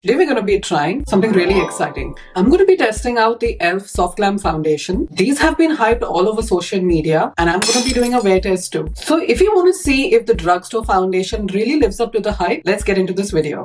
Today we're going to be trying something really exciting. I'm going to be testing out the e.l.f. Soft Glam Foundation. These have been hyped all over social media and I'm going to be doing a wear test too. So if you want to see if the drugstore foundation really lives up to the hype, let's get into this video.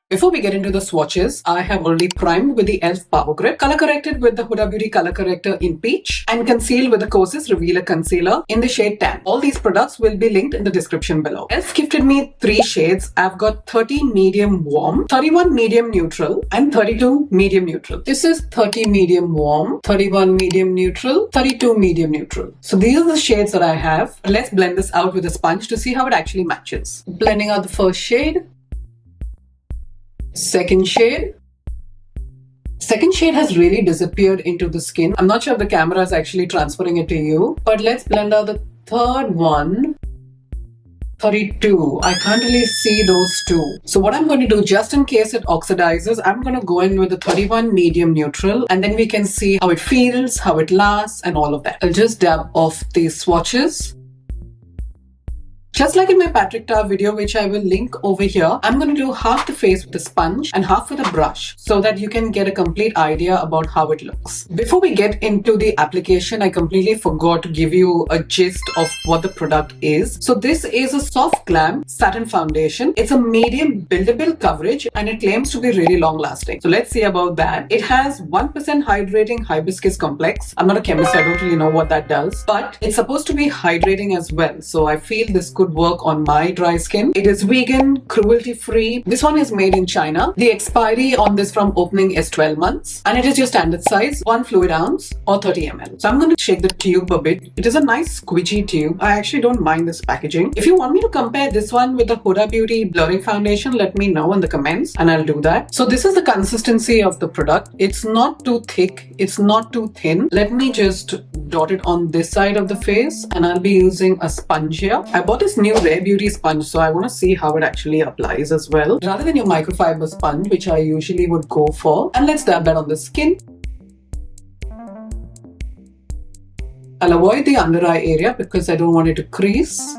Before we get into the swatches, I have already primed with the e.l.f. Power Grip, color corrected with the Huda Beauty Color Corrector in Peach, and concealed with the Kosas Revealer Concealer in the shade Tan. All these products will be linked in the description below. e.l.f. gifted me 3 shades. I've got 30 medium warm, 31 medium neutral, and 32 medium neutral. This is 30 medium warm, 31 medium neutral, 32 medium neutral. So these are the shades that I have. Let's blend this out with a sponge to see how it actually matches. Blending out the first shade. Second shade. Second shade has really disappeared into the skin. I'm not sure if the camera is actually transferring it to you, but let's blend out the third one. 32. I can't really see those two. So what I'm going to do, just in case it oxidizes, I'm going to go in with the 31 medium neutral and then we can see how it feels, how it lasts and all of that. I'll just dab off these swatches. Just like in my Patrick Tar video, which I will link over here, I'm going to do half the face with a sponge and half with a brush so that you can get a complete idea about how it looks. Before we get into the application, I completely forgot to give you a gist of what the product is. So this is a Soft Glam Satin Foundation. It's a medium buildable coverage and it claims to be really long lasting. So let's see about that. It has 1% hydrating hibiscus complex. I'm not a chemist, I don't really know what that does, but it's supposed to be hydrating as well. So I feel this could work on my dry skin. It is vegan, cruelty free. This one is made in China. The expiry on this from opening is 12 months and it is your standard size, 1 fluid ounce or 30 ml. So I'm going to shake the tube a bit. It is a nice squidgy tube. I actually don't mind this packaging. If you want me to compare this one with the Huda Beauty blurring foundation, let me know in the comments and I'll do that. So this is the consistency of the product. It's not too thick. It's not too thin. Let me just dot it on this side of the face and I'll be using a sponge here. I bought this new Rare Beauty sponge, so I want to see how it actually applies as well, rather than your microfiber sponge, which I usually would go for. And let's dab that on the skin. I'll avoid the under eye area because I don't want it to crease.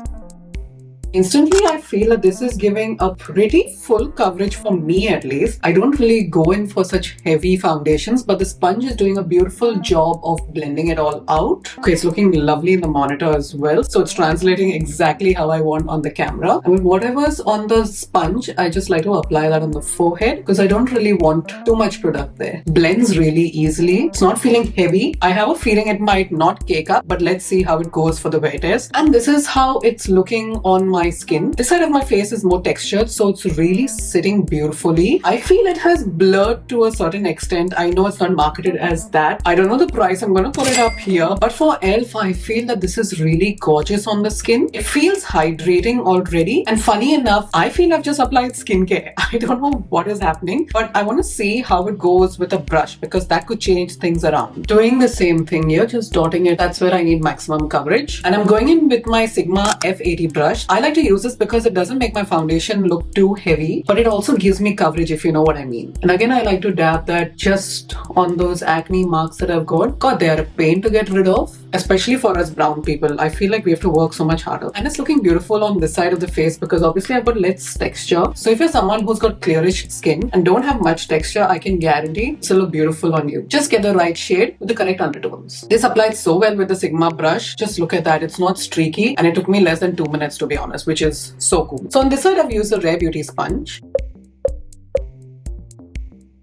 Instantly, I feel that this is giving a pretty full coverage for me at least. I don't really go in for such heavy foundations, but the sponge is doing a beautiful job of blending it all out. Okay, it's looking lovely in the monitor as well. So it's translating exactly how I want on the camera. I mean, whatever's on the sponge, I just like to apply that on the forehead because I don't really want too much product there. Blends really easily. It's not feeling heavy. I have a feeling it might not cake up, but let's see how it goes for the wear test. And this is how it's looking on my skin. This side of my face is more textured, so it's really sitting beautifully. I feel it has blurred to a certain extent. I know it's not marketed as that. I don't know the price. I'm going to put it up here. But for e.l.f., I feel that this is really gorgeous on the skin. It feels hydrating already. And funny enough, I feel I've just applied skincare. I don't know what is happening, but I want to see how it goes with a brush because that could change things around. Doing the same thing here, just dotting it. That's where I need maximum coverage. And I'm going in with my Sigma F80 brush. I like to use this because it doesn't make my foundation look too heavy, but it also gives me coverage, if you know what I mean. And again, I like to dab that just on those acne marks that I've got. God, they are a pain to get rid of, especially for us brown people. I feel like we have to work so much harder. And it's looking beautiful on this side of the face because obviously I've got less texture. So if you're someone who's got clearish skin and don't have much texture, I can guarantee it's look beautiful on you. Just get the right shade with the correct undertones. This applied so well with the Sigma brush. Just look at that. It's not streaky and it took me less than 2 minutes to be honest, which is so cool. So on this side, I've used a Rare Beauty sponge.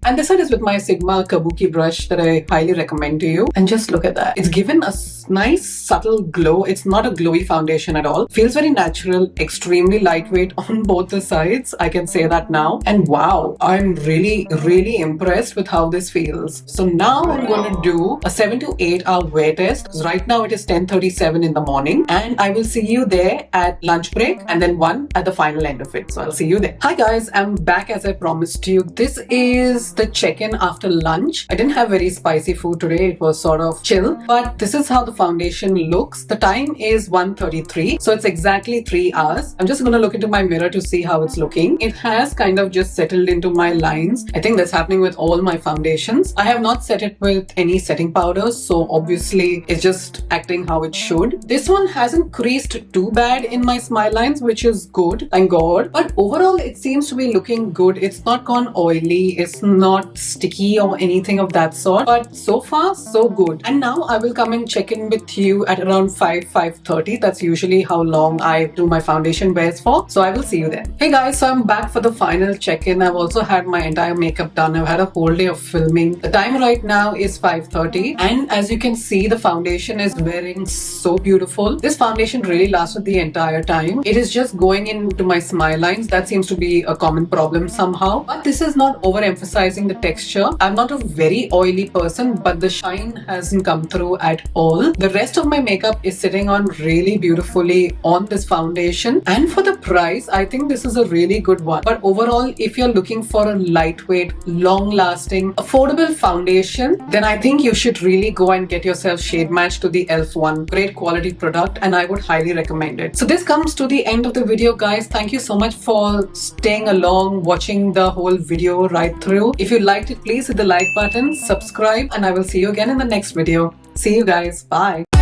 And this side is with my Sigma Kabuki brush that I highly recommend to you. And just look at that. It's given a nice subtle glow. It's not a glowy foundation at all. Feels very natural, extremely lightweight on both the sides. I can say that now. And wow, I'm really, really impressed with how this feels. So now I'm going to do a 7 to 8 hour wear test. Right now it is 10:37 in the morning. And I will see you there at lunch break and then one at the final end of it. So I'll see you there. Hi guys, I'm back as I promised you. This is the check-in after lunch. I didn't have very spicy food today. It was sort of chill, but this is how the the foundation looks. The time is 1:33, so it's exactly 3 hours. I'm just going to look into my mirror to see how it's looking. It has kind of just settled into my lines. I think that's happening with all my foundations. I have not set it with any setting powders, so obviously it's just acting how it should. This one hasn't creased too bad in my smile lines, which is good, thank God. But overall, it seems to be looking good. It's not gone oily, it's not sticky or anything of that sort. But so far, so good. And now I will come and check in with you at around 5:30. That's usually how long I do my foundation wears for. So I will see you then. Hey guys, so I'm back for the final check-in. I've also had my entire makeup done. I've had a whole day of filming. The time right now is 5:30, and as you can see, the foundation is wearing so beautiful. This foundation really lasted the entire time. It is just going into my smile lines. That seems to be a common problem somehow. But this is not overemphasizing the texture. I'm not a very oily person, but the shine hasn't come through at all. The rest of my makeup is sitting on really beautifully on this foundation. And for the price, I think this is a really good one. But overall, if you're looking for a lightweight, long-lasting, affordable foundation, then I think you should really go and get yourself shade match to the e.l.f. one. Great quality product, and I would highly recommend it. So this comes to the end of the video, guys. Thank you so much for staying along, watching the whole video right through. If you liked it, please hit the like button, subscribe, and I will see you again in the next video. See you guys. Bye.